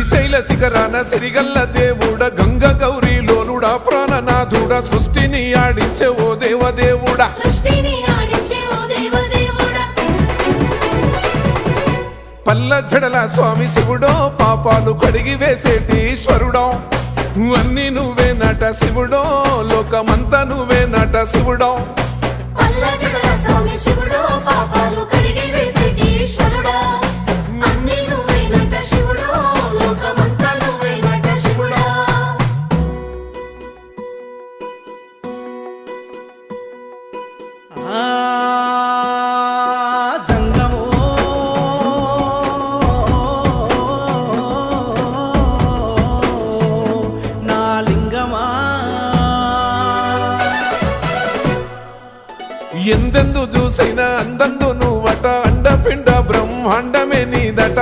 శ్రీశైల శిఖరాన సిరిగల్ల దేవుడ గంగ గౌరీ లోలుడా ప్రాణనాథుడ సృష్టిని ఆడించే ఓ దేవదేవుడా పల్ల జడల స్వామి శివుడో పాపాలు కడిగి వేసేటి ఈశ్వరుడో అన్ని నువ్వే నట శివుడో లోకమంతా నువ్వే నట శివుడో ఎందెందు చూసైనా అందందు నువ్వట అండపిండ బ్రహ్మాండమే నీదట